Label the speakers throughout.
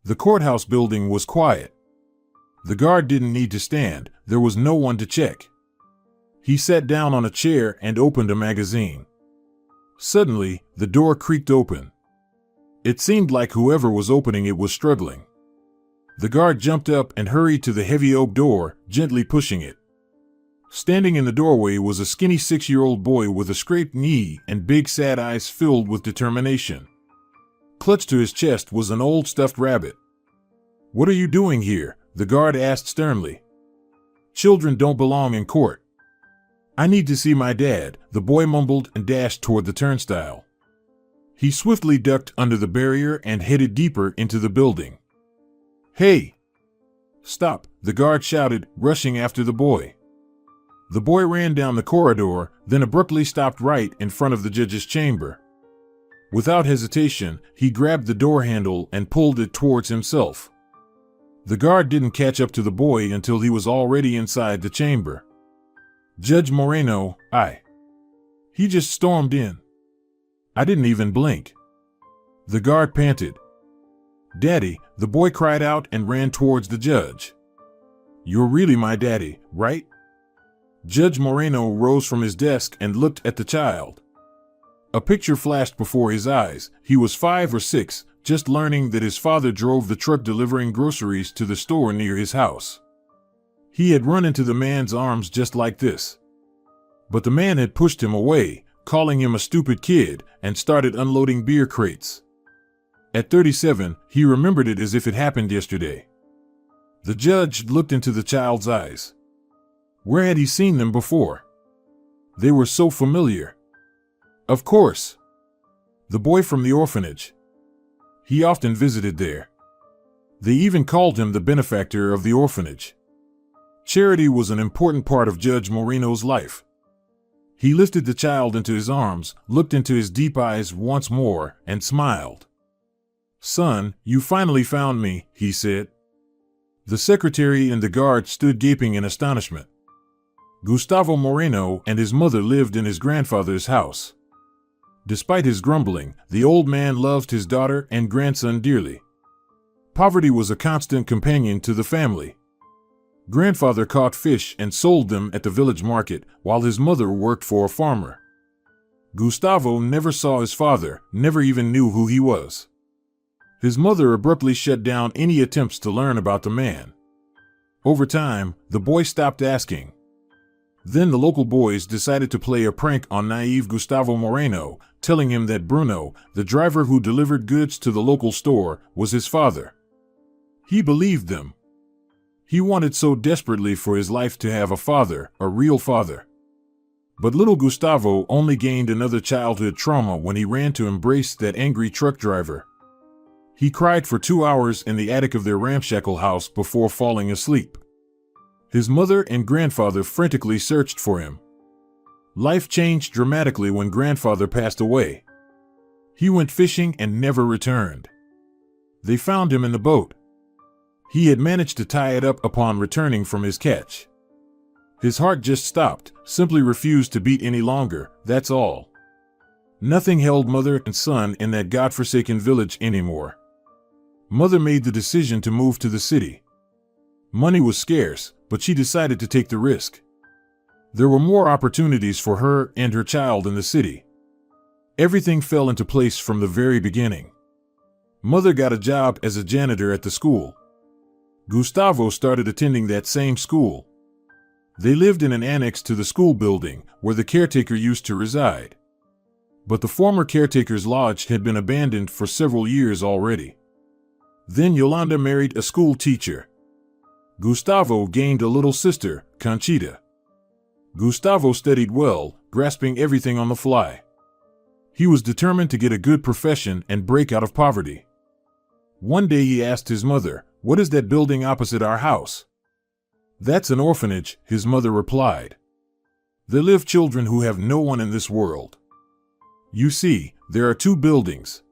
Speaker 1: The courthouse building was quiet. The guard didn't need to stand, there was no one to check. He sat down on a chair and opened a magazine. Suddenly, the door creaked open. It seemed like whoever was opening it was struggling. The guard jumped up and hurried to the heavy oak door, gently pushing it. Standing in the doorway was a skinny 6-year-old boy with a scraped knee and big sad eyes filled with determination. Clutched to his chest was an old stuffed rabbit. "What are you doing here?" the guard asked sternly. "Children don't belong in court." "I need to see my dad," the boy mumbled and dashed toward the turnstile. He swiftly ducked under the barrier and headed deeper into the building. "Hey! Stop!" the guard shouted, rushing after the boy. The boy ran down the corridor, then abruptly stopped right in front of the judge's chamber. Without hesitation, he grabbed the door handle and pulled it towards himself. The guard didn't catch up to the boy until he was already inside the chamber. "Judge Moreno, He just stormed in. I didn't even blink." The guard panted. "Daddy," the boy cried out and ran towards the judge. "You're really my daddy, right?" Judge Moreno rose from his desk and looked at the child. A picture flashed before his eyes. He was 5 or 6, just learning that his father drove the truck delivering groceries to the store near his house. He had run into the man's arms just like this. But the man had pushed him away, calling him a stupid kid, and started unloading beer crates. At 37, he remembered it as if it happened yesterday. The judge looked into the child's eyes. Where had he seen them before? They were so familiar. Of course. The boy from the orphanage. He often visited there. They even called him the benefactor of the orphanage. Charity was an important part of Judge Moreno's life. He lifted the child into his arms, looked into his deep eyes once more, and smiled. "Son, you finally found me," he said. The secretary and the guard stood gaping in astonishment. Gustavo Moreno and his mother lived in his grandfather's house. Despite his grumbling, the old man loved his daughter and grandson dearly. Poverty was a constant companion to the family. Grandfather caught fish and sold them at the village market, while his mother worked for a farmer. Gustavo never saw his father, never even knew who he was. His mother abruptly shut down any attempts to learn about the man. Over time, the boy stopped asking. Then the local boys decided to play a prank on naive Gustavo Moreno, telling him that Bruno, the driver who delivered goods to the local store, was his father. He believed them. He wanted so desperately for his life to have a father, a real father. But little Gustavo only gained another childhood trauma when he ran to embrace that angry truck driver. He cried for 2 hours in the attic of their ramshackle house before falling asleep. His mother and grandfather frantically searched for him. Life changed dramatically when grandfather passed away. He went fishing and never returned. They found him in the boat. He had managed to tie it up upon returning from his catch. His heart just stopped, simply refused to beat any longer, that's all. Nothing held mother and son in that godforsaken village anymore. Mother made the decision to move to the city. Money was scarce, but she decided to take the risk. There were more opportunities for her and her child in the city. Everything fell into place from the very beginning. Mother got a job as a janitor at the school. Gustavo started attending that same school. They lived in an annex to the school building, where the caretaker used to reside. But the former caretaker's lodge had been abandoned for several years already. Then Yolanda married a school teacher. Gustavo gained a little sister, Conchita. Gustavo studied well, grasping everything on the fly. He was determined to get a good profession and break out of poverty. One day he asked his mother, "What is that building opposite our house?" "That's an orphanage," his mother replied. "There live children who have no one in this world. You see, there are 2 buildings.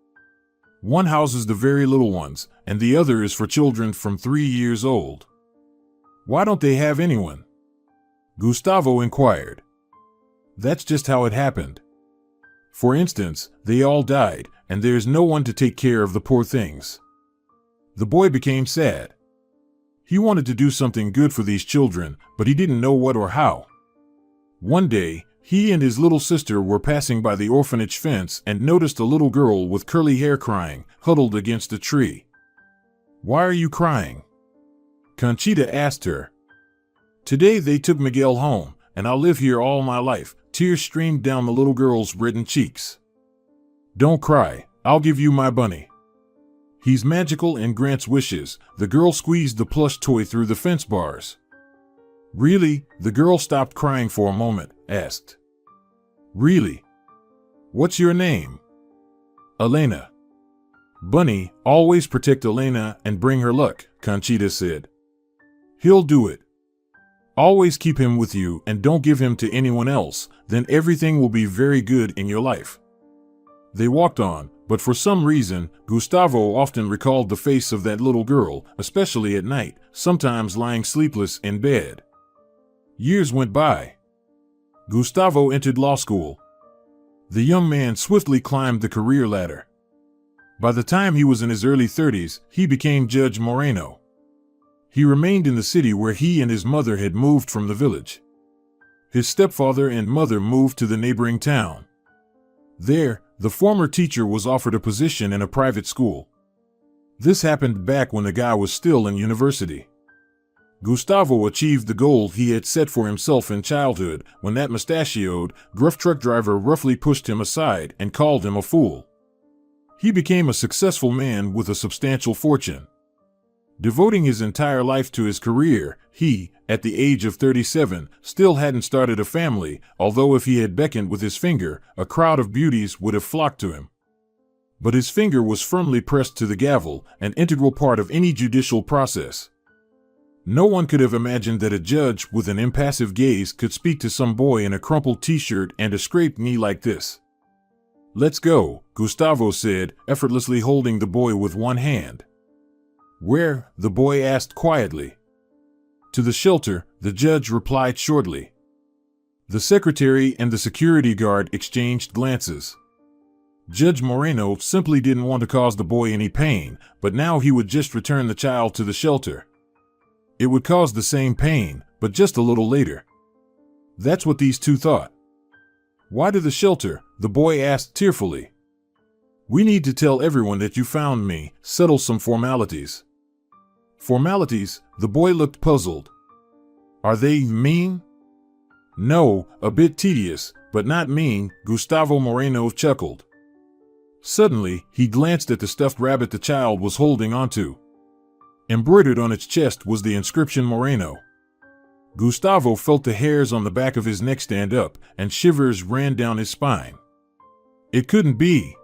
Speaker 1: One houses the very little ones, and the other is for children from 3 years old." "Why don't they have anyone?" Gustavo inquired. "That's just how it happened. For instance, they all died, and there's no one to take care of the poor things. The boy became sad. He wanted to do something good for these children, but he didn't know what or how. One day, he and his little sister were passing by the orphanage fence and noticed a little girl with curly hair crying, huddled against a tree. "Why are you crying?" Conchita asked her. "Today they took Miguel home, and I'll live here all my life." Tears streamed down the little girl's reddened cheeks. "Don't cry, I'll give you my bunny. He's magical and grants wishes." The girl squeezed the plush toy through the fence bars. "Really?" The girl stopped crying for a moment, asked. "Really? What's your name?" "Elena." "Bunny, always protect Elena and bring her luck," Conchita said. "He'll do it. Always keep him with you and don't give him to anyone else, then everything will be very good in your life." They walked on, but for some reason, Gustavo often recalled the face of that little girl, especially at night, sometimes lying sleepless in bed. Years went by. Gustavo entered law school. The young man swiftly climbed the career ladder. By the time he was in his early 30s, he became Judge Moreno. He remained in the city where he and his mother had moved from the village. His stepfather and mother moved to the neighboring town. There, the former teacher was offered a position in a private school. This happened back when the guy was still in university. Gustavo achieved the goal he had set for himself in childhood when that mustachioed, gruff truck driver roughly pushed him aside and called him a fool. He became a successful man with a substantial fortune. Devoting his entire life to his career, he, at the age of 37, still hadn't started a family, although if he had beckoned with his finger, a crowd of beauties would have flocked to him. But his finger was firmly pressed to the gavel, an integral part of any judicial process. No one could have imagined that a judge with an impassive gaze could speak to some boy in a crumpled t-shirt and a scraped knee like this. "Let's go," Gustavo said, effortlessly holding the boy with one hand. "Where?" the boy asked quietly. "To the shelter," the judge replied shortly. The secretary and the security guard exchanged glances. Judge Moreno simply didn't want to cause the boy any pain, but now he would just return the child to the shelter. It would cause the same pain, but just a little later. That's what these two thought. "Why to the shelter?" the boy asked tearfully. "We need to tell everyone that you found me, settle some formalities." "Formalities?" The boy looked puzzled. "Are they mean?" "No, a bit tedious, but not mean," Gustavo Moreno chuckled. Suddenly, he glanced at the stuffed rabbit the child was holding onto. Embroidered on its chest was the inscription Moreno. Gustavo felt the hairs on the back of his neck stand up, and shivers ran down his spine. It couldn't be.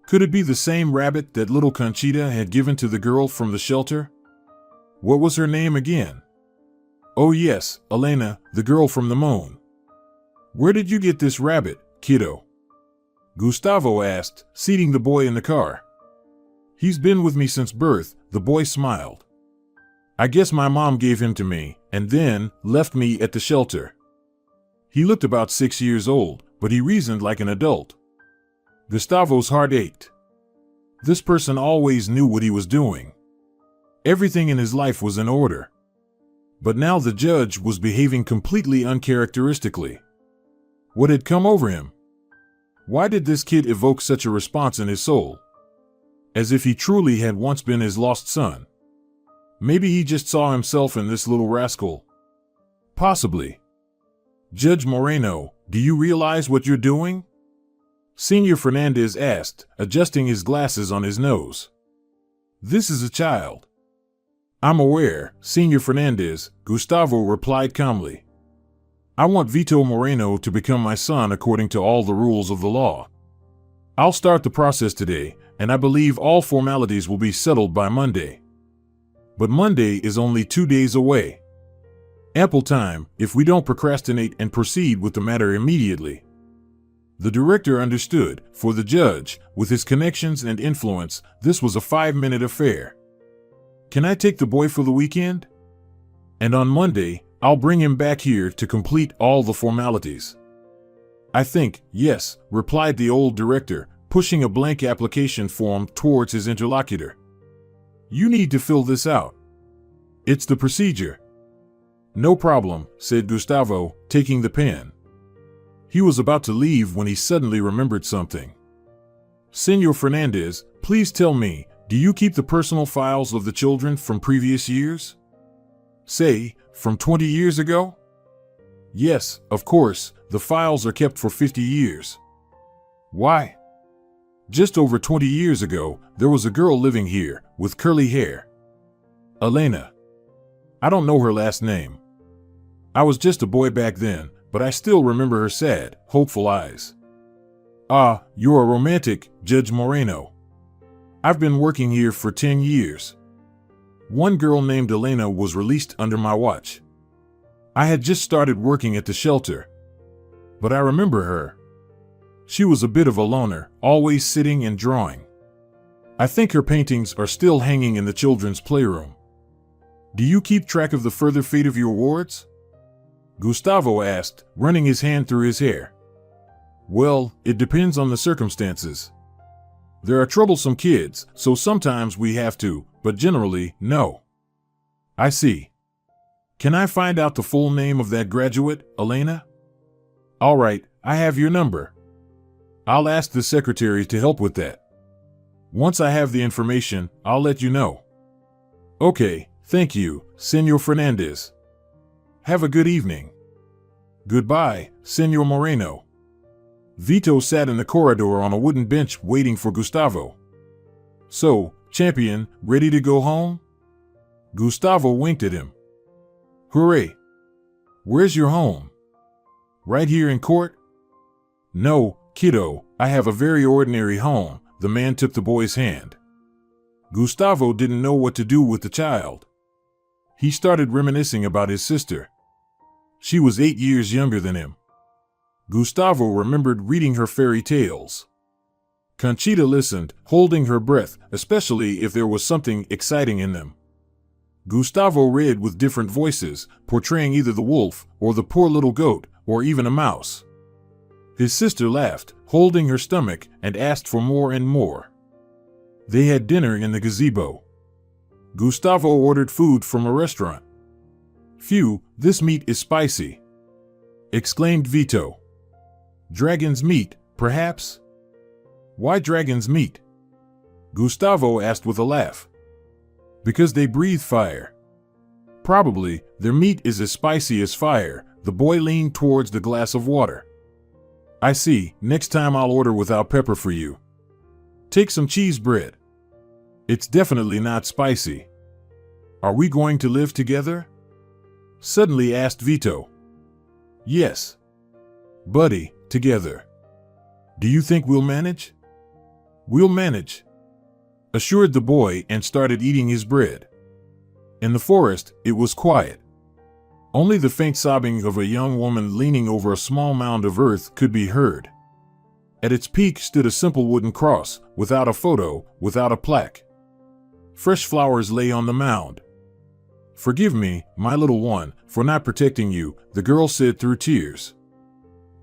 Speaker 1: Could it be the same rabbit that little Conchita had given to the girl from the shelter? What was her name again? Oh yes, Elena, the girl from the moon. "Where did you get this rabbit, kiddo?" Gustavo asked, seating the boy in the car. "He's been with me since birth," the boy smiled. "I guess my mom gave him to me, and then left me at the shelter." He looked about 6 years old, but he reasoned like an adult. Gustavo's heart ached. This person always knew what he was doing. Everything in his life was in order. But now the judge was behaving completely uncharacteristically. What had come over him? Why did this kid evoke such a response in his soul? As if he truly had once been his lost son. Maybe he just saw himself in this little rascal. Possibly. "Judge Moreno, do you realize what you're doing?" Senor Fernandez asked, adjusting his glasses on his nose. "This is a child." "I'm aware, Senor Fernandez," Gustavo replied calmly. "I want Vito Moreno to become my son according to all the rules of the law. I'll start the process today, and I believe all formalities will be settled by Monday. But Monday is only 2 days away. Ample time if we don't procrastinate and proceed with the matter immediately." The director understood. For the judge, with his connections and influence, this was a 5-minute affair. "Can I take the boy for the weekend? And on Monday, I'll bring him back here to complete all the formalities." "I think, yes," replied the old director, pushing a blank application form towards his interlocutor. You need to fill this out. It's the procedure. No problem, said Gustavo, taking the pen. He was about to leave when he suddenly remembered something. Senor Fernandez, please tell me, do you keep the personal files of the children from previous years? Say, from 20 years ago? Yes, of course, the files are kept for 50 years. Why? Just over 20 years ago, there was a girl living here, with curly hair. Elena. I don't know her last name. I was just a boy back then, but I still remember her sad, hopeful eyes. Ah, you're a romantic, Judge Moreno. I've been working here for 10 years. One girl named Elena was released under my watch. I had just started working at the shelter. But I remember her. She was a bit of a loner, always sitting and drawing. I think her paintings are still hanging in the children's playroom. Do you keep track of the further fate of your wards? Gustavo asked, running his hand through his hair. Well, it depends on the circumstances. There are troublesome kids, so sometimes we have to, but generally, no. I see. Can I find out the full name of that graduate, Elena? All right, I have your number. I'll ask the secretary to help with that. Once I have the information, I'll let you know. Okay, thank you, Senor Fernandez. Have a good evening. Goodbye, Senor Moreno. Vito sat in the corridor on a wooden bench waiting for Gustavo. So, champion, ready to go home? Gustavo winked at him. Hooray! Where's your home? Right here in court? No, kiddo, I have a very ordinary home. The man took the boy's hand. Gustavo didn't know what to do with the child. He started reminiscing about his sister. She was 8 years younger than him. Gustavo remembered reading her fairy tales. Conchita listened, holding her breath, especially if there was something exciting in them. Gustavo read with different voices, portraying either the wolf, or the poor little goat, or even a mouse. His sister laughed, holding her stomach, and asked for more and more. They had dinner in the gazebo. Gustavo ordered food from a restaurant. Phew, this meat is spicy, exclaimed Vito. Dragon's meat, perhaps? Why dragon's meat? Gustavo asked with a laugh. Because they breathe fire. Probably, their meat is as spicy as fire. The boy leaned towards the glass of water. I see, next time I'll order without pepper for you. Take some cheese bread. It's definitely not spicy. Are we going to live together? Suddenly asked Vito. Yes. Buddy, together. Do you think we'll manage? We'll manage, assured the boy and started eating his bread. In the forest, it was quiet. Only the faint sobbing of a young woman leaning over a small mound of earth could be heard. At its peak stood a simple wooden cross, without a photo, without a plaque. Fresh flowers lay on the mound. Forgive me, my little one, for not protecting you, the girl said through tears.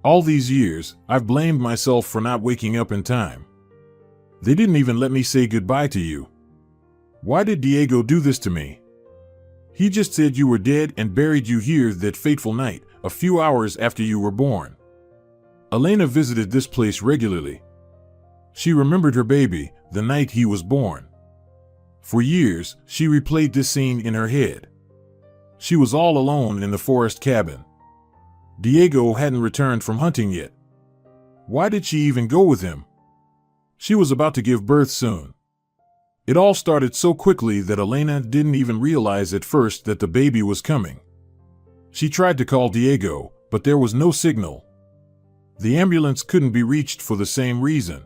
Speaker 1: All these years, I've blamed myself for not waking up in time. They didn't even let me say goodbye to you. Why did Diego do this to me? He just said you were dead and buried you here that fateful night, a few hours after you were born. Elena visited this place regularly. She remembered her baby, the night he was born. For years, she replayed this scene in her head. She was all alone in the forest cabin. Diego hadn't returned from hunting yet. Why did she even go with him? She was about to give birth soon. It all started so quickly that Elena didn't even realize at first that the baby was coming. She tried to call Diego, but there was no signal. The ambulance couldn't be reached for the same reason.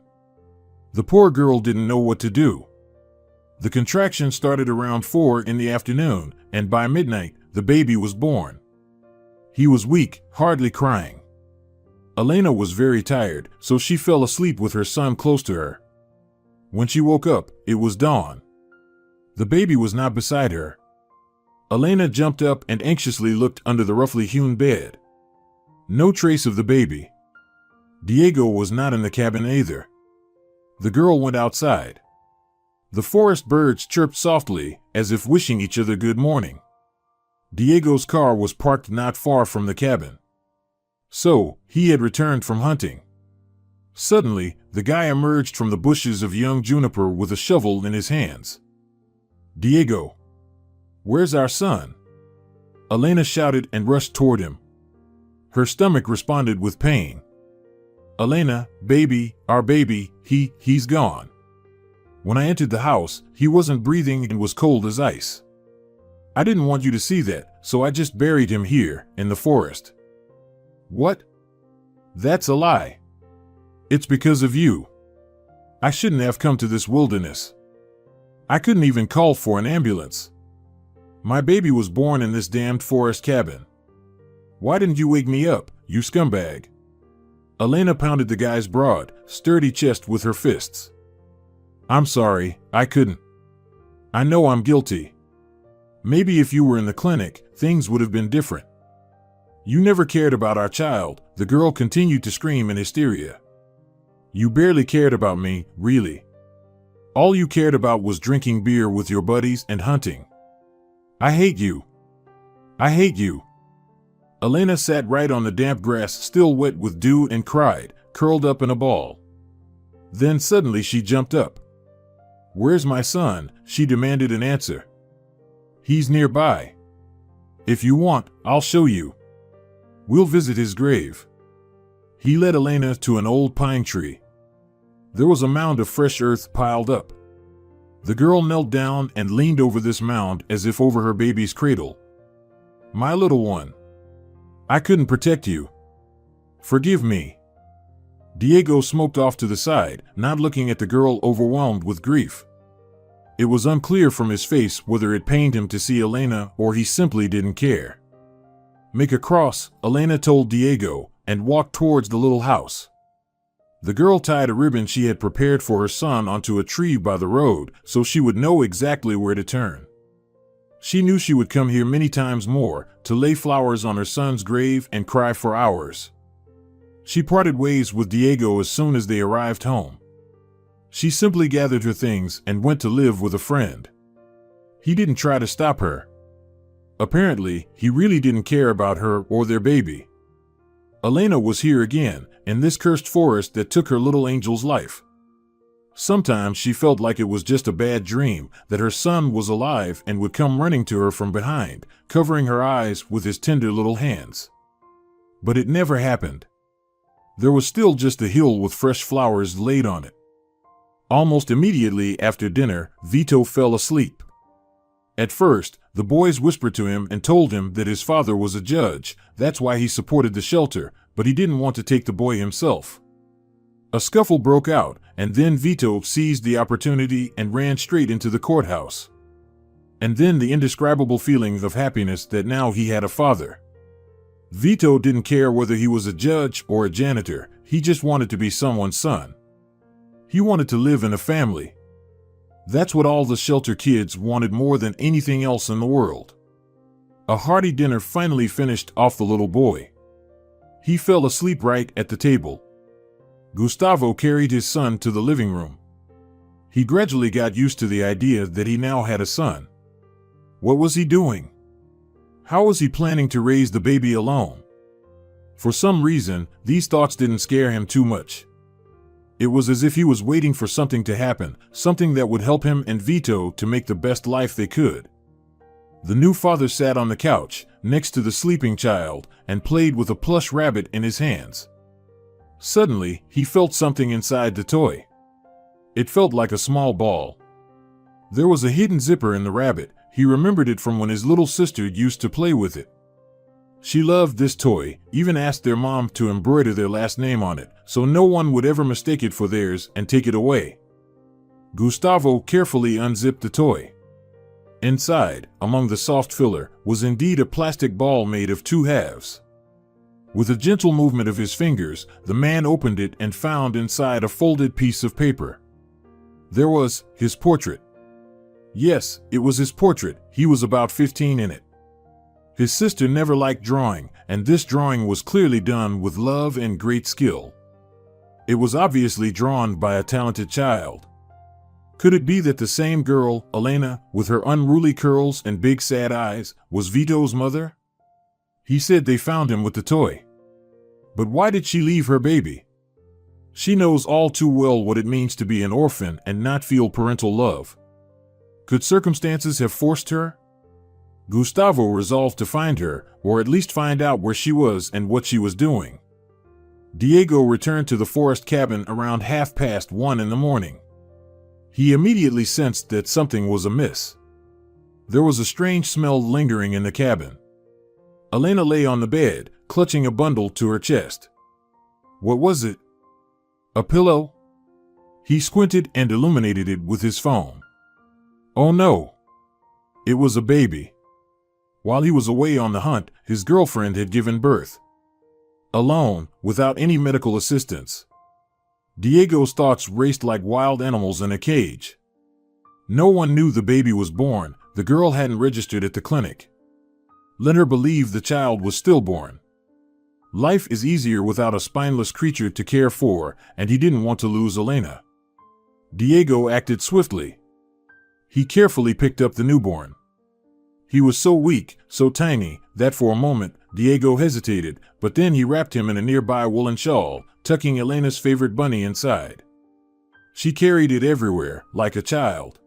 Speaker 1: The poor girl didn't know what to do. The contraction started around 4 in the afternoon, and by midnight, the baby was born. He was weak, hardly crying. Elena was very tired, so she fell asleep with her son close to her. When she woke up, it was dawn. The baby was not beside her. Elena jumped up and anxiously looked under the roughly hewn bed. No trace of the baby. Diego was not in the cabin either. The girl went outside. The forest birds chirped softly, as if wishing each other good morning. Diego's car was parked not far from the cabin. So, he had returned from hunting. Suddenly, the guy emerged from the bushes of young juniper with a shovel in his hands. "Diego, where's our son?" Elena shouted and rushed toward him. Her stomach responded with pain. "Elena, baby, our baby, he's gone. When I entered the house, he wasn't breathing and was cold as ice. I didn't want you to see that, so I just buried him here, in the forest." "What? That's a lie. It's because of you. I shouldn't have come to this wilderness. I couldn't even call for an ambulance. My baby was born in this damned forest cabin. Why didn't you wake me up, you scumbag?" Elena pounded the guy's broad, sturdy chest with her fists. "I'm sorry, I couldn't. I know I'm guilty. Maybe if you were in the clinic, things would have been different." "You never cared about our child," the girl continued to scream in hysteria. "You barely cared about me, really. All you cared about was drinking beer with your buddies and hunting. I hate you. I hate you." Elena sat right on the damp grass still wet with dew and cried, curled up in a ball. Then suddenly she jumped up. "Where's my son?" she demanded an answer. "He's nearby. If you want, I'll show you. We'll visit his grave." He led Elena to an old pine tree. There was a mound of fresh earth piled up. The girl knelt down and leaned over this mound as if over her baby's cradle. "My little one, I couldn't protect you. Forgive me." Diego smoked off to the side, not looking at the girl, overwhelmed with grief. It was unclear from his face whether it pained him to see Elena or he simply didn't care. "Make a cross," Elena told Diego, and walked towards the little house. The girl tied a ribbon she had prepared for her son onto a tree by the road so she would know exactly where to turn. She knew she would come here many times more, to lay flowers on her son's grave and cry for hours. She parted ways with Diego as soon as they arrived home. She simply gathered her things and went to live with a friend. He didn't try to stop her. Apparently, he really didn't care about her or their baby. Elena was here again, in this cursed forest that took her little angel's life. Sometimes she felt like it was just a bad dream, that her son was alive and would come running to her from behind, covering her eyes with his tender little hands. But it never happened. There was still just a hill with fresh flowers laid on it. Almost immediately after dinner, Vito fell asleep. At first, the boys whispered to him and told him that his father was a judge, that's why he supported the shelter, but he didn't want to take the boy himself. A scuffle broke out, and then Vito seized the opportunity and ran straight into the courthouse. And then the indescribable feeling of happiness that now he had a father. Vito didn't care whether he was a judge or a janitor, he just wanted to be someone's son. He wanted to live in a family. That's what all the shelter kids wanted more than anything else in the world. A hearty dinner finally finished off the little boy. He fell asleep right at the table. Gustavo carried his son to the living room. He gradually got used to the idea that he now had a son. What was he doing? How was he planning to raise the baby alone? For some reason, these thoughts didn't scare him too much. It was as if he was waiting for something to happen, something that would help him and Vito to make the best life they could. The new father sat on the couch, next to the sleeping child, and played with a plush rabbit in his hands. Suddenly, he felt something inside the toy. It felt like a small ball. There was a hidden zipper in the rabbit. He remembered it from when his little sister used to play with it. She loved this toy, even asked their mom to embroider their last name on it, so no one would ever mistake it for theirs and take it away. Gustavo carefully unzipped the toy. Inside, among the soft filler, was indeed a plastic ball made of two halves. With a gentle movement of his fingers, the man opened it and found inside a folded piece of paper. There was his portrait. Yes, it was his portrait. He was about 15 in it. His sister never liked drawing, and this drawing was clearly done with love and great skill. It was obviously drawn by a talented child. Could it be that the same girl, Elena, with her unruly curls and big sad eyes, was Vito's mother? He said they found him with the toy. But why did she leave her baby? She knows all too well what it means to be an orphan and not feel parental love. Could circumstances have forced her? Gustavo resolved to find her, or at least find out where she was and what she was doing. Diego returned to the forest cabin around 1:30 in the morning. He immediately sensed that something was amiss. There was a strange smell lingering in the cabin. Elena lay on the bed, clutching a bundle to her chest. What was it? A pillow? He squinted and illuminated it with his phone. Oh no! It was a baby. While he was away on the hunt, his girlfriend had given birth. Alone, without any medical assistance. Diego's thoughts raced like wild animals in a cage. No one knew the baby was born, the girl hadn't registered at the clinic. Let her believe the child was stillborn. Life is easier without a spineless creature to care for, and he didn't want to lose Elena. Diego acted swiftly. He carefully picked up the newborn. He was so weak, so tiny, that for a moment, Diego hesitated, but then he wrapped him in a nearby woolen shawl, tucking Elena's favorite bunny inside. She carried it everywhere, like a child.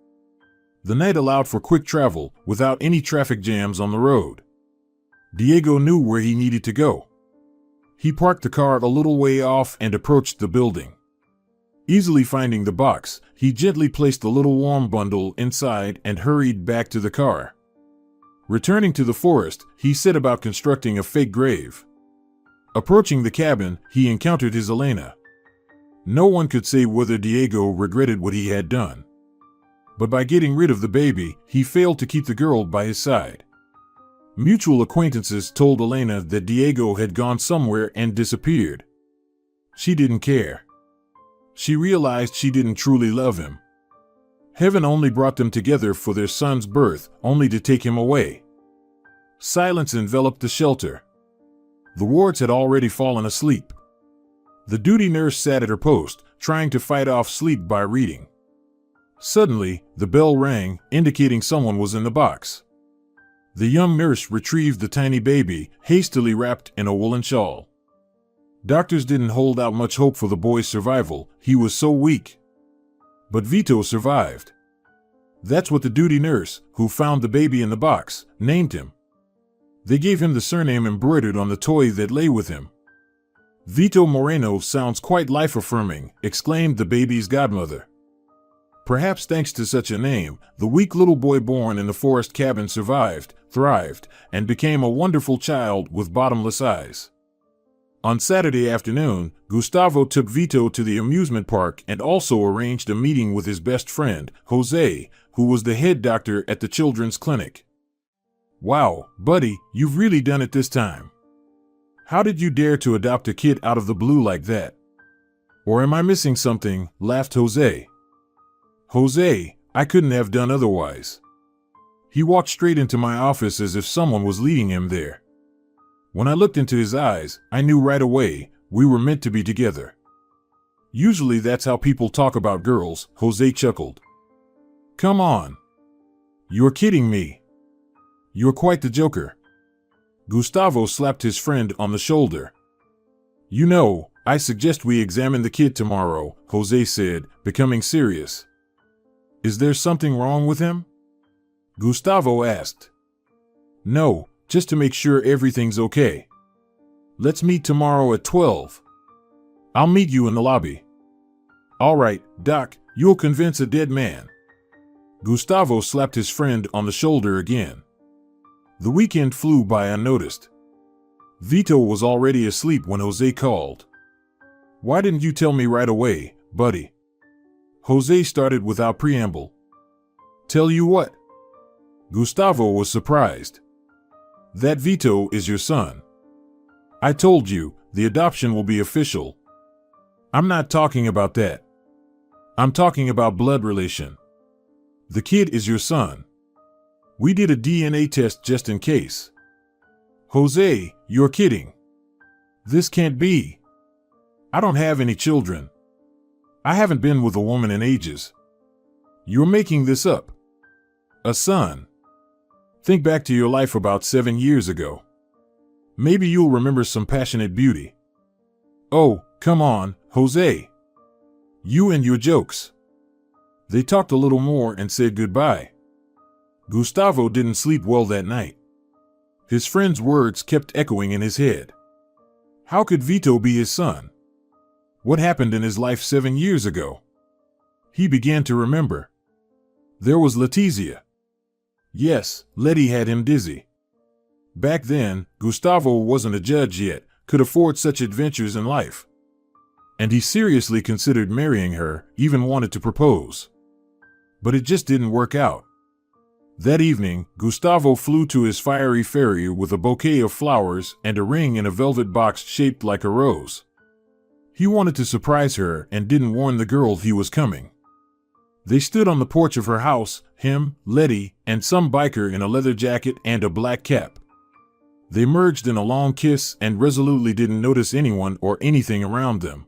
Speaker 1: The night allowed for quick travel, without any traffic jams on the road. Diego knew where he needed to go. He parked the car a little way off and approached the building. Easily finding the box, he gently placed the little warm bundle inside and hurried back to the car. Returning to the forest, he set about constructing a fake grave. Approaching the cabin, he encountered his Elena. No one could say whether Diego regretted what he had done. But by getting rid of the baby, he failed to keep the girl by his side. Mutual acquaintances told Elena that Diego had gone somewhere and disappeared. She didn't care. She realized she didn't truly love him. Heaven only brought them together for their son's birth, only to take him away. Silence enveloped the shelter. The wards had already fallen asleep. The duty nurse sat at her post, trying to fight off sleep by reading. Suddenly, the bell rang, indicating someone was in the box. The young nurse retrieved the tiny baby, hastily wrapped in a woolen shawl. Doctors didn't hold out much hope for the boy's survival, he was so weak. But Vito survived. That's what the duty nurse, who found the baby in the box, named him. They gave him the surname embroidered on the toy that lay with him. Vito Moreno sounds quite life-affirming, exclaimed the baby's godmother. Perhaps thanks to such a name, the weak little boy born in the forest cabin survived, thrived, and became a wonderful child with bottomless eyes. On Saturday afternoon, Gustavo took Vito to the amusement park and also arranged a meeting with his best friend, Jose, who was the head doctor at the children's clinic. Wow, buddy, you've really done it this time. How did you dare to adopt a kid out of the blue like that? Or am I missing something? Laughed Jose. Jose, I couldn't have done otherwise. He walked straight into my office as if someone was leading him there. When I looked into his eyes, I knew right away we were meant to be together. Usually that's how people talk about girls, Jose chuckled. Come on. You're kidding me. You're quite the joker. Gustavo slapped his friend on the shoulder. You know, I suggest we examine the kid tomorrow, Jose said, becoming serious. Is there something wrong with him? Gustavo asked. No, just to make sure everything's okay. Let's meet tomorrow at 12. I'll meet you in the lobby. All right, Doc, you'll convince a dead man. Gustavo slapped his friend on the shoulder again. The weekend flew by unnoticed. Vito was already asleep when Jose called. Why didn't you tell me right away, buddy? Jose started without preamble. Tell you what? Gustavo was surprised. That Vito is your son. I told you, the adoption will be official. I'm not talking about that. I'm talking about blood relation. The kid is your son. We did a DNA test just in case. Jose, you're kidding. This can't be. I don't have any children. I haven't been with a woman in ages. You're making this up. A son. Think back to your life about 7 years ago. Maybe you'll remember some passionate beauty. Oh, come on, Jose. You and your jokes. They talked a little more and said goodbye. Gustavo didn't sleep well that night. His friend's words kept echoing in his head. How could Vito be his son? What happened in his life 7 years ago? He began to remember. There was Letizia. Yes, Letty had him dizzy. Back then, Gustavo wasn't a judge yet, could afford such adventures in life. And he seriously considered marrying her, even wanted to propose. But it just didn't work out. That evening, Gustavo flew to his fiery ferry with a bouquet of flowers and a ring in a velvet box shaped like a rose. He wanted to surprise her and didn't warn the girl he was coming. They stood on the porch of her house, him, Letty, and some biker in a leather jacket and a black cap. They merged in a long kiss and resolutely didn't notice anyone or anything around them.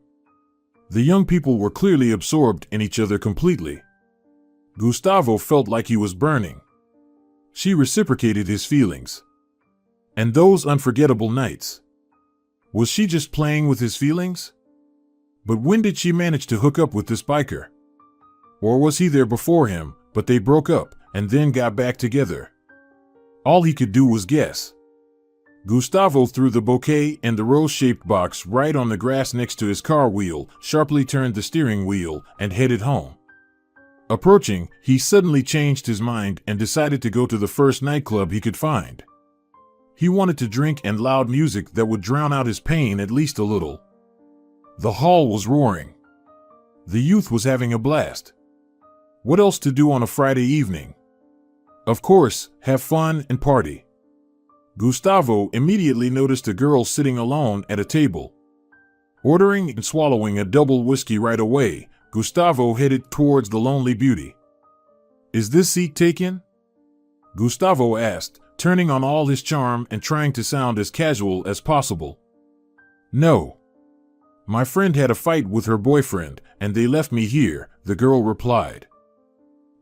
Speaker 1: The young people were clearly absorbed in each other completely. Gustavo felt like he was burning. She reciprocated his feelings. And those unforgettable nights. Was she just playing with his feelings? But when did she manage to hook up with this biker? Or was he there before him, but they broke up and then got back together? All he could do was guess. Gustavo threw the bouquet and the rose-shaped box right on the grass next to his car wheel, sharply turned the steering wheel, and headed home. Approaching, he suddenly changed his mind and decided to go to the first nightclub he could find. He wanted to drink and loud music that would drown out his pain at least a little. The hall was roaring. The youth was having a blast. What else to do on a Friday evening? Of course, have fun and party. Gustavo immediately noticed a girl sitting alone at a table. Ordering and swallowing a double whiskey right away, Gustavo headed towards the lonely beauty. Is this seat taken? Gustavo asked, turning on all his charm and trying to sound as casual as possible. No. My friend had a fight with her boyfriend, and they left me here, the girl replied.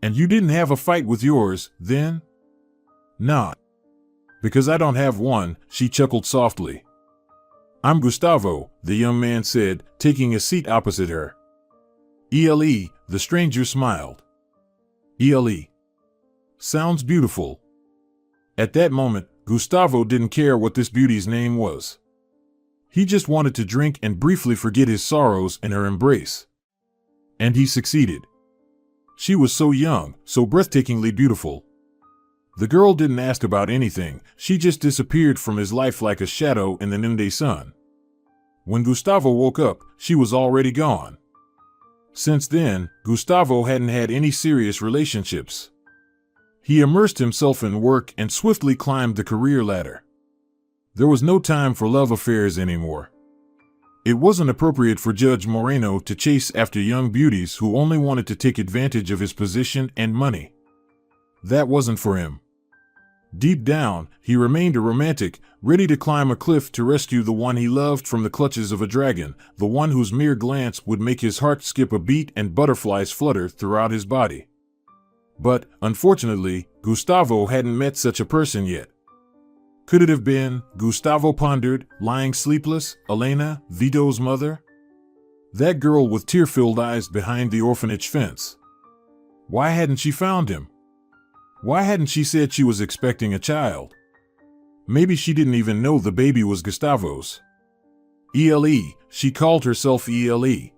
Speaker 1: And you didn't have a fight with yours, then? Nah. Because I don't have one, she chuckled softly. I'm Gustavo, the young man said, taking a seat opposite her. ELE, the stranger smiled. ELE. Sounds beautiful. At that moment, Gustavo didn't care what this beauty's name was. He just wanted to drink and briefly forget his sorrows in her embrace. And he succeeded. She was so young, so breathtakingly beautiful. The girl didn't ask about anything, she just disappeared from his life like a shadow in the noonday sun. When Gustavo woke up, she was already gone. Since then, Gustavo hadn't had any serious relationships. He immersed himself in work and swiftly climbed the career ladder. There was no time for love affairs anymore. It wasn't appropriate for Judge Moreno to chase after young beauties who only wanted to take advantage of his position and money. That wasn't for him. Deep down, he remained a romantic, ready to climb a cliff to rescue the one he loved from the clutches of a dragon, the one whose mere glance would make his heart skip a beat and butterflies flutter throughout his body. But, unfortunately, Gustavo hadn't met such a person yet. Could it have been, Gustavo pondered, lying sleepless, Elena, Vito's mother? That girl with tear-filled eyes behind the orphanage fence. Why hadn't she found him? Why hadn't she said she was expecting a child? Maybe she didn't even know the baby was Gustavo's. ELE, she called herself ELE.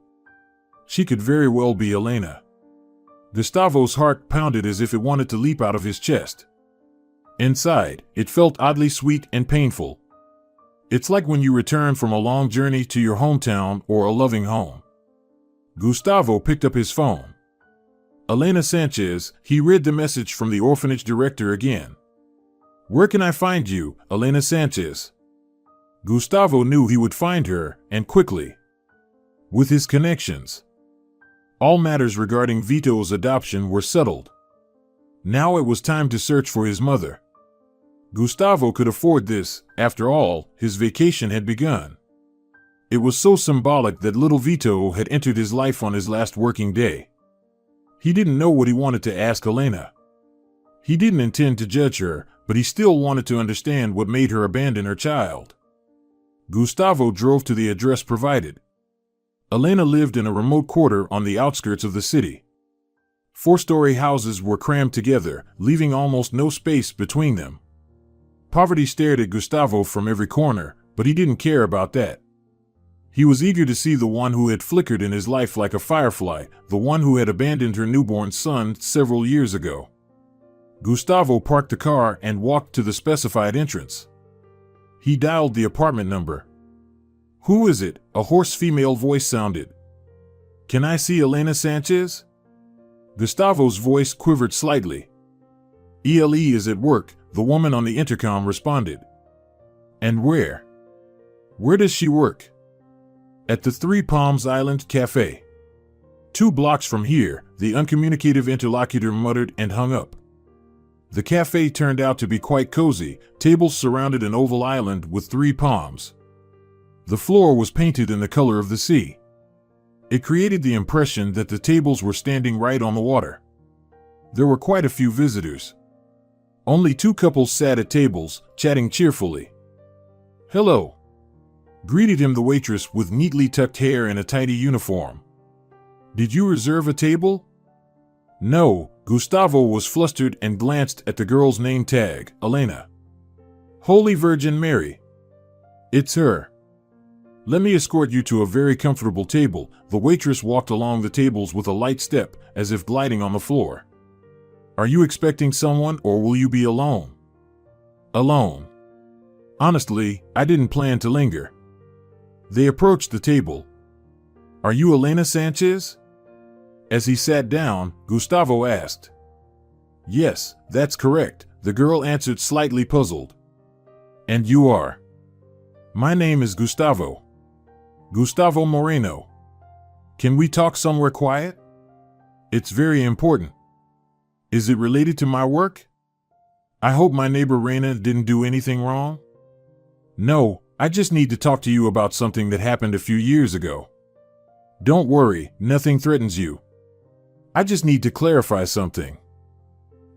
Speaker 1: She could very well be Elena. Gustavo's heart pounded as if it wanted to leap out of his chest. Inside, it felt oddly sweet and painful. It's like when you return from a long journey to your hometown or a loving home. Gustavo picked up his phone. Elena Sanchez, he read the message from the orphanage director again. Where can I find you, Elena Sanchez? Gustavo knew he would find her, and quickly. With his connections. All matters regarding Vito's adoption were settled. Now it was time to search for his mother. Gustavo could afford this, after all, his vacation had begun. It was so symbolic that little Vito had entered his life on his last working day. He didn't know what he wanted to ask Elena. He didn't intend to judge her, but he still wanted to understand what made her abandon her child. Gustavo drove to the address provided. Elena lived in a remote quarter on the outskirts of the city. 4-story houses were crammed together, leaving almost no space between them. Poverty stared at Gustavo from every corner, but he didn't care about that. He was eager to see the one who had flickered in his life like a firefly, the one who had abandoned her newborn son several years ago. Gustavo parked the car and walked to the specified entrance. He dialed the apartment number. "Who is it?" a hoarse female voice sounded. "Can I see Elena Sanchez?" Gustavo's voice quivered slightly. "ELE is at work," the woman on the intercom responded. "And where? Where does she work?" "At the Three Palms Island Cafe." 2 blocks from here, the uncommunicative interlocutor muttered and hung up. The cafe turned out to be quite cozy. Tables surrounded an oval island with 3 palms. The floor was painted in the color of the sea. It created the impression that the tables were standing right on the water. There were quite a few visitors. Only 2 couples sat at tables, chatting cheerfully. "Hello," greeted him the waitress with neatly tucked hair and a tidy uniform. "Did you reserve a table?" "No." Gustavo was flustered and glanced at the girl's name tag, Elena. "Holy Virgin Mary. It's her. Let me escort you to a very comfortable table." The waitress walked along the tables with a light step, as if gliding on the floor. "Are you expecting someone, or will you be alone?" "Alone. Honestly, I didn't plan to linger." They approached the table. "Are you Elena Sanchez?" As he sat down, Gustavo asked. "Yes, that's correct," the girl answered, slightly puzzled. "And you are?" "My name is Gustavo. Gustavo Moreno. Can we talk somewhere quiet? It's very important." "Is it related to my work? I hope my neighbor Reina didn't do anything wrong?" "No, I just need to talk to you about something that happened a few years ago." "Don't worry, nothing threatens you. I just need to clarify something."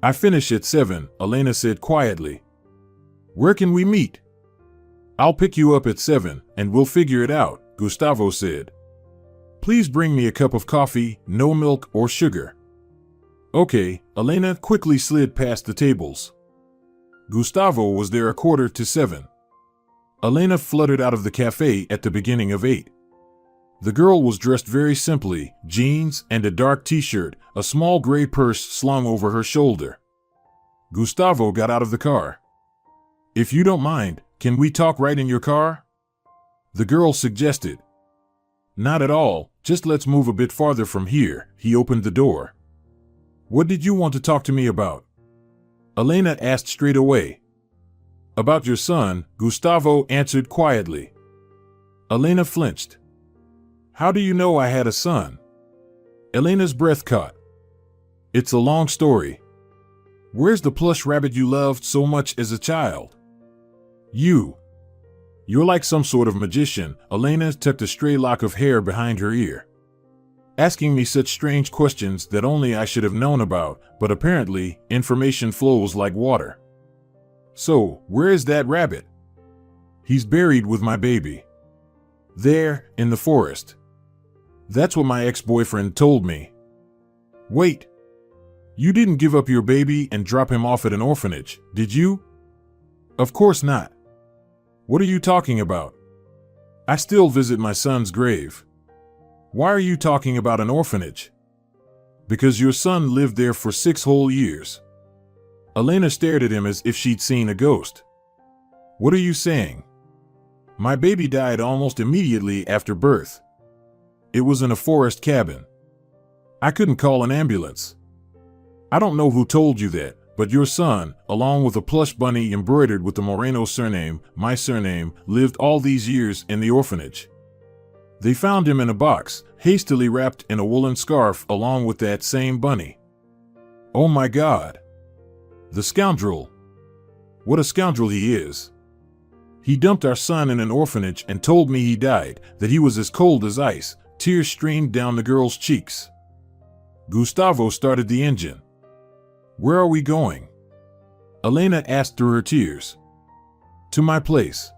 Speaker 1: "I finish at 7, Elena said quietly. "Where can we meet?" "I'll pick you up at 7, and we'll figure it out," Gustavo said. "Please bring me a cup of coffee, no milk or sugar." "Okay." Elena quickly slid past the tables. Gustavo was there 6:45. Elena fluttered out of the cafe at the beginning of 8. The girl was dressed very simply, jeans and a dark t-shirt, a small gray purse slung over her shoulder. Gustavo got out of the car. "If you don't mind, can we talk right in your car?" the girl suggested. "Not at all, just let's move a bit farther from here." He opened the door. "What did you want to talk to me about?" Elena asked straight away. "About your son," Gustavo answered quietly. Elena flinched. "How do you know I had a son?" Elena's breath caught. "It's a long story. Where's the plush rabbit you loved so much as a child?" You're like some sort of magician." Elena tucked a stray lock of hair behind her ear. "Asking me such strange questions that only I should have known about, but apparently, information flows like water." "So, where is that rabbit?" "He's buried with my baby. There, in the forest. That's what my ex-boyfriend told me." "Wait. You didn't give up your baby and drop him off at an orphanage, did you?" "Of course not. What are you talking about? I still visit my son's grave." "Why are you talking about an orphanage?" "Because your son lived there for 6 whole years." Elena stared at him as if she'd seen a ghost. "What are you saying?" "My baby died almost immediately after birth. It was in a forest cabin. I couldn't call an ambulance. I don't know who told you that, but your son, along with a plush bunny embroidered with the Moreno surname, my surname, lived all these years in the orphanage. They found him in a box, hastily wrapped in a woolen scarf along with that same bunny." "Oh my God. The scoundrel. What a scoundrel he is. He dumped our son in an orphanage and told me he died, that he was as cold as ice." Tears streamed down the girl's cheeks. Gustavo started the engine. Where are we going? Elena asked through her tears. To my place.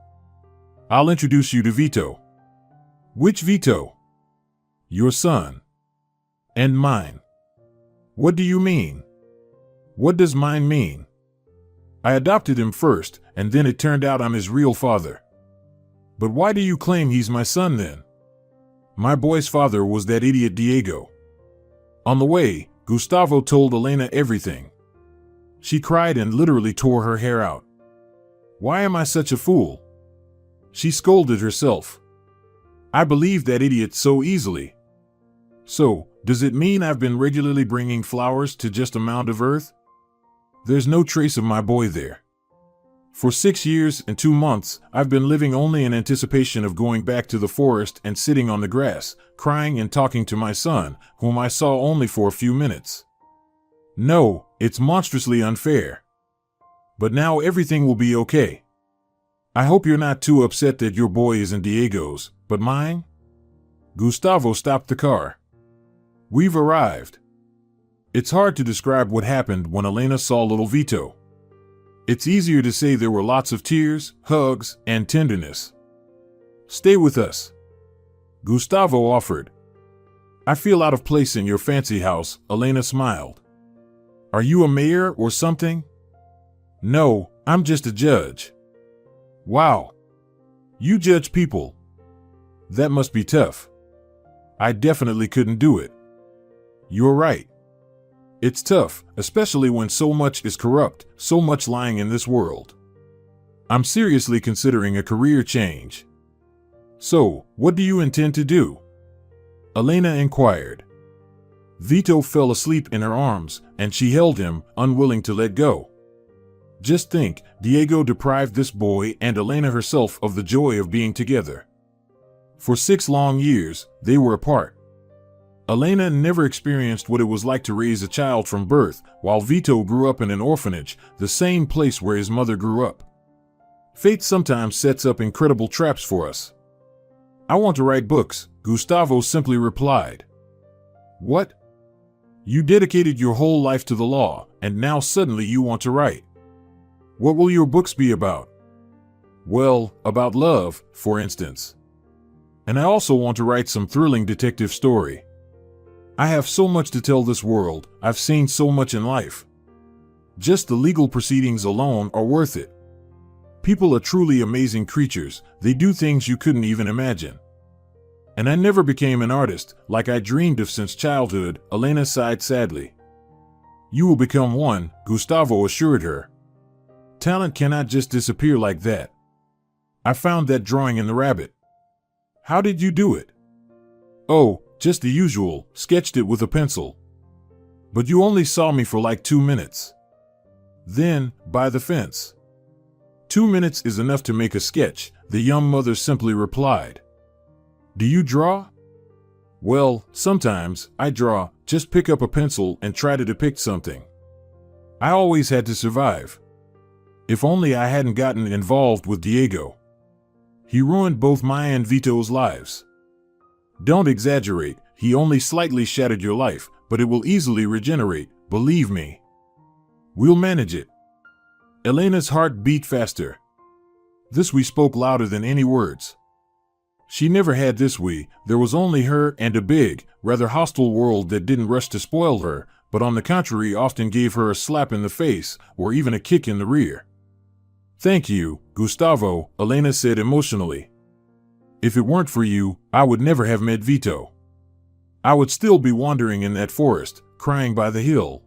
Speaker 1: I'll introduce you to Vito. Which Vito? Your son. And mine. What do you mean? What does mine mean? I adopted him first, and then it turned out I'm his real father. But why do you claim he's my son then? My boy's father was that idiot Diego. On the way, Gustavo told Elena everything. She cried and literally tore her hair out. Why am I such a fool? She scolded herself. I believed that idiot so easily. So, does it mean I've been regularly bringing flowers to just a mound of earth? There's no trace of my boy there. For 6 years and 2 months, I've been living only in anticipation of going back to the forest and sitting on the grass, crying and talking to my son, whom I saw only for a few minutes. No, it's monstrously unfair. But now everything will be okay. I hope you're not too upset that your boy isn't Diego's, but mine? Gustavo stopped the car. We've arrived. It's hard to describe what happened when Elena saw little Vito. It's easier to say there were lots of tears, hugs, and tenderness. Stay with us. Gustavo offered. I feel out of place in your fancy house, Elena smiled. Are you a mayor or something? No, I'm just a judge. Wow. You judge people. That must be tough. I definitely couldn't do it. You're right. It's tough, especially when so much is corrupt, so much lying in this world. I'm seriously considering a career change. So, what do you intend to do? Elena inquired. Vito fell asleep in her arms, and she held him, unwilling to let go. Just think, Diego deprived this boy and Elena herself of the joy of being together. For 6 long years, they were apart. Elena never experienced what it was like to raise a child from birth, while Vito grew up in an orphanage, the same place where his mother grew up. Fate sometimes sets up incredible traps for us. I want to write books, Gustavo simply replied. What? You dedicated your whole life to the law, and now suddenly you want to write. What will your books be about? Well, about love, for instance. And I also want to write some thrilling detective story. I have so much to tell this world, I've seen so much in life. Just the legal proceedings alone are worth it. People are truly amazing creatures, they do things you couldn't even imagine. And I never became an artist, like I dreamed of since childhood, Elena sighed sadly. You will become one, Gustavo assured her. Talent cannot just disappear like that. I found that drawing in the rabbit. How did you do it? Oh, just the usual, sketched it with a pencil. But you only saw me for like 2 minutes. Then, by the fence. 2 minutes is enough to make a sketch, the young mother simply replied. Do you draw? Well, sometimes I draw, just pick up a pencil and try to depict something. I always had to survive. If only I hadn't gotten involved with Diego. He ruined both my and Vito's lives. Don't exaggerate, he only slightly shattered your life, but it will easily regenerate, believe me. We'll manage it. Elena's heart beat faster. This we spoke louder than any words. She never had this we, there was only her and a big, rather hostile world that didn't rush to spoil her, but on the contrary often gave her a slap in the face, or even a kick in the rear. Thank you, Gustavo, Elena said emotionally. If it weren't for you, I would never have met Vito. I would still be wandering in that forest, crying by the hill.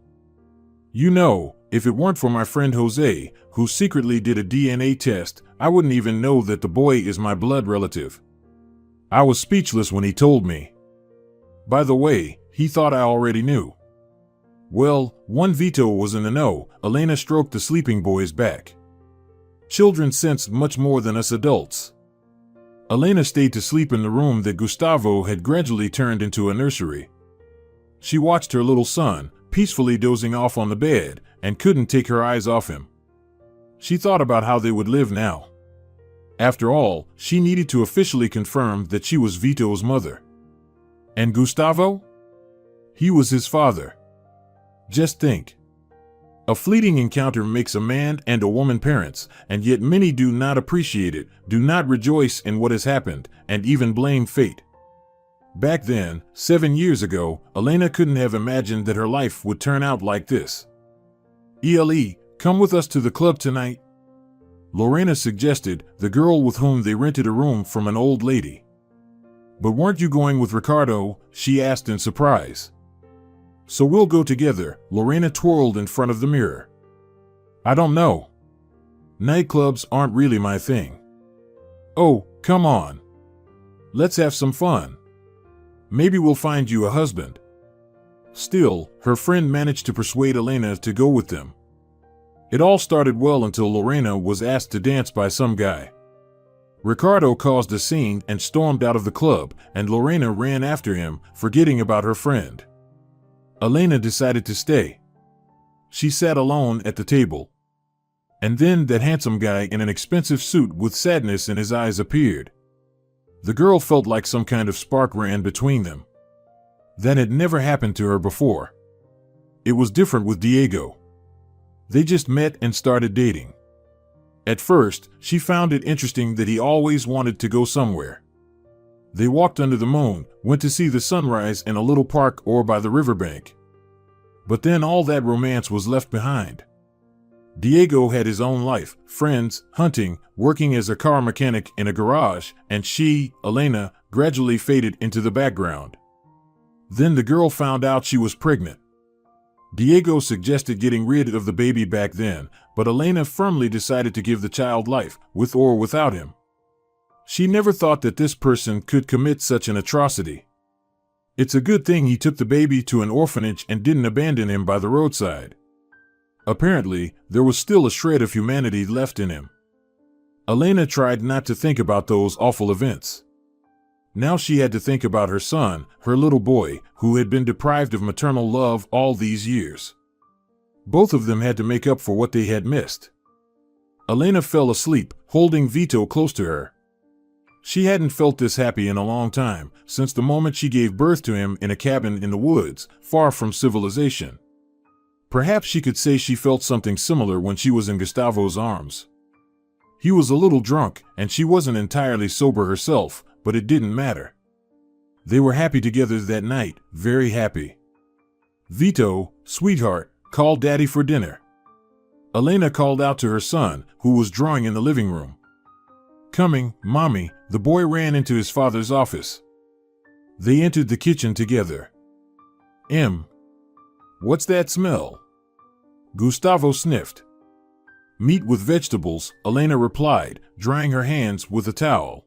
Speaker 1: You know, if it weren't for my friend Jose, who secretly did a DNA test, I wouldn't even know that the boy is my blood relative. I was speechless when he told me. By the way, he thought I already knew. Well, one Vito was in the know, Elena stroked the sleeping boy's back. Children sense much more than us adults. Elena stayed to sleep in the room that Gustavo had gradually turned into a nursery. She watched her little son, peacefully dozing off on the bed, and couldn't take her eyes off him. She thought about how they would live now. After all, she needed to officially confirm that she was Vito's mother. And Gustavo? He was his father. Just think. A fleeting encounter makes a man and a woman parents, and yet many do not appreciate it, do not rejoice in what has happened, and even blame fate. Back then, 7 years ago, Elena couldn't have imagined that her life would turn out like this. "Ele, come with us to the club tonight," Lorena suggested, the girl with whom they rented a room from an old lady. "But weren't you going with Ricardo?" she asked in surprise. "So we'll go together," Lorena twirled in front of the mirror. "I don't know. Nightclubs aren't really my thing." "Oh, come on. Let's have some fun. Maybe we'll find you a husband." Still, her friend managed to persuade Elena to go with them. It all started well until Lorena was asked to dance by some guy. Ricardo caused a scene and stormed out of the club, and Lorena ran after him, forgetting about her friend. Elena decided to stay. She sat alone at the table. And then that handsome guy in an expensive suit with sadness in his eyes appeared. The girl felt like some kind of spark ran between them. That had never happened to her before. It was different with Diego. They just met and started dating. At first, she found it interesting that he always wanted to go somewhere. They walked under the moon, went to see the sunrise in a little park or by the riverbank. But then all that romance was left behind. Diego had his own life, friends, hunting, working as a car mechanic in a garage, and she, Elena, gradually faded into the background. Then the girl found out she was pregnant. Diego suggested getting rid of the baby back then, but Elena firmly decided to give the child life, with or without him. She never thought that this person could commit such an atrocity. It's a good thing he took the baby to an orphanage and didn't abandon him by the roadside. Apparently, there was still a shred of humanity left in him. Elena tried not to think about those awful events. Now she had to think about her son, her little boy, who had been deprived of maternal love all these years. Both of them had to make up for what they had missed. Elena fell asleep, holding Vito close to her. She hadn't felt this happy in a long time, since the moment she gave birth to him in a cabin in the woods, far from civilization. Perhaps she could say she felt something similar when she was in Gustavo's arms. He was a little drunk, and she wasn't entirely sober herself, but it didn't matter. They were happy together that night, very happy. "Vito, sweetheart, call Daddy for dinner." Elena called out to her son, who was drawing in the living room. "Coming, Mommy," the boy ran into his father's office. They entered the kitchen together. What's that smell?" Gustavo sniffed. "Meat with vegetables," Elena replied, drying her hands with a towel.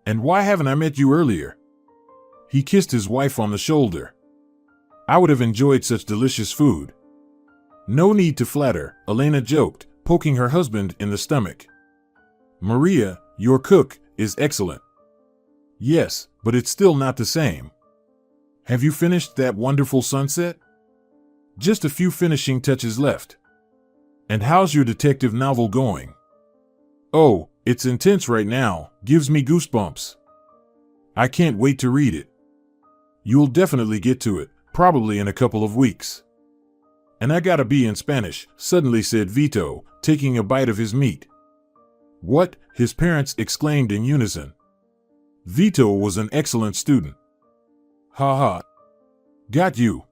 Speaker 1: "And why haven't I met you earlier?" He kissed his wife on the shoulder. "I would have enjoyed such delicious food." "No need to flatter," Elena joked, poking her husband in the stomach. "Maria, your cook, is excellent." "Yes, but it's still not the same." "Have you finished that wonderful sunset?" "Just a few finishing touches left." "And how's your detective novel going?" "Oh, it's intense right now, gives me goosebumps. I can't wait to read it." "You'll definitely get to it, probably in a couple of weeks." "And I gotta be in Spanish," suddenly said Vito, taking a bite of his meat. "What?" his parents exclaimed in unison. Vito was an excellent student. "Ha ha. Got you."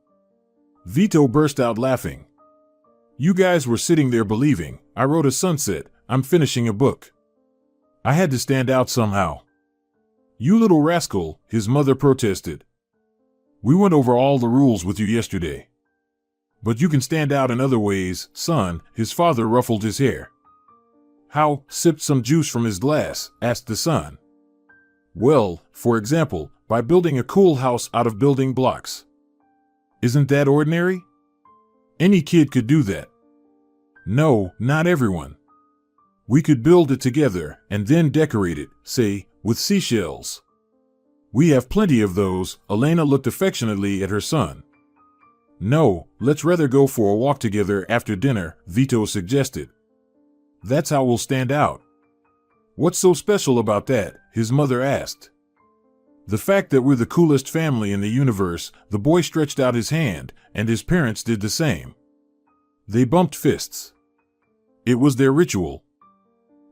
Speaker 1: Vito burst out laughing. "You guys were sitting there believing, I wrote a sunset, I'm finishing a book. I had to stand out somehow." "You little rascal," his mother protested. "We went over all the rules with you yesterday." "But you can stand out in other ways, son," his father ruffled his hair. "How?" Sipped some juice from his glass, asked the son. "Well, for example, by building a cool house out of building blocks. Isn't that ordinary? Any kid could do that." "No, not everyone. We could build it together and then decorate it, say, with seashells. We have plenty of those." Elena looked affectionately at her son. "No, let's rather go for a walk together after dinner," Vito suggested. "That's how we'll stand out." "What's so special about that?" his mother asked. The fact that we're the coolest family in the universe, the boy stretched out his hand, and his parents did the same. They bumped fists. It was their ritual.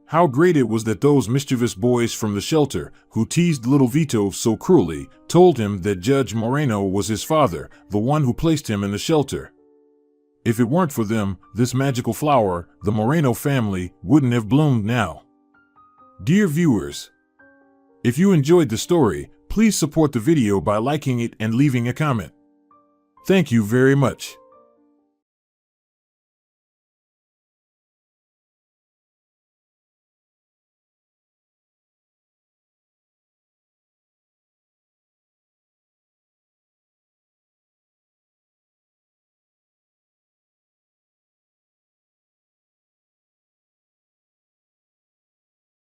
Speaker 1: How great it was that those mischievous boys from the shelter, who teased little Vito so cruelly, told him that Judge Moreno was his father, the one who placed him in the shelter. If it weren't for them, this magical flower, the Moreno family, wouldn't have bloomed now. Dear viewers, if you enjoyed the story, please support the video by liking it and leaving a comment. Thank you very much.